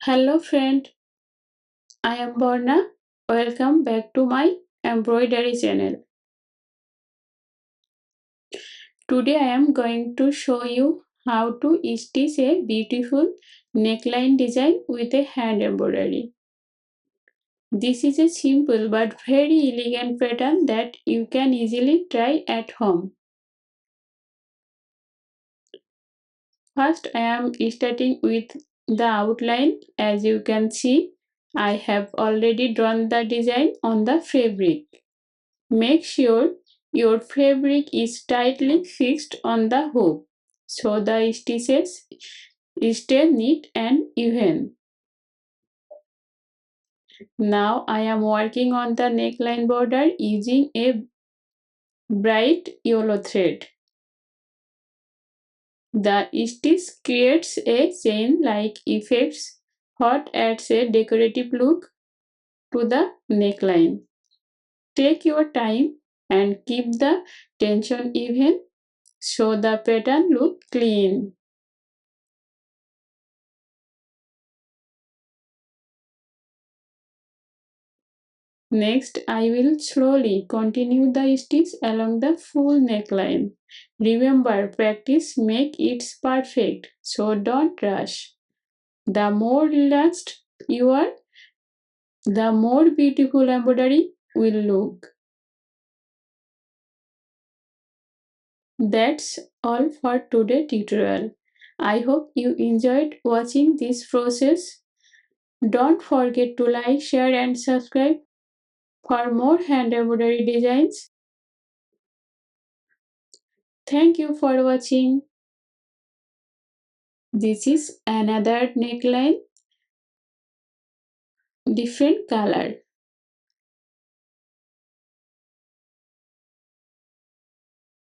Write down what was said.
Hello friend, I am Borna. Welcome back to my embroidery channel. Today I am going to show you how to stitch a beautiful neckline design with a hand embroidery. This is a simple but very elegant pattern that you can easily try at home. First I am starting with the outline. As you can see, I have already drawn the design on the fabric. Make sure your fabric is tightly fixed on the hook so the stitches stay neat and even. Now I am working on the neckline border using a bright yellow thread. The stitch creates a chain-like effect what adds a decorative look to the neckline. Take your time and keep the tension even so the pattern looks clean. Next, I will slowly continue the stitch along the full neckline. Remember, practice makes it perfect, so don't rush. The more relaxed you are, the more beautiful embroidery will look. That's all for today's tutorial. I hope you enjoyed watching this process. Don't forget to like, share and subscribe for more hand embroidery designs. Thank you for watching. This is another neckline, different color.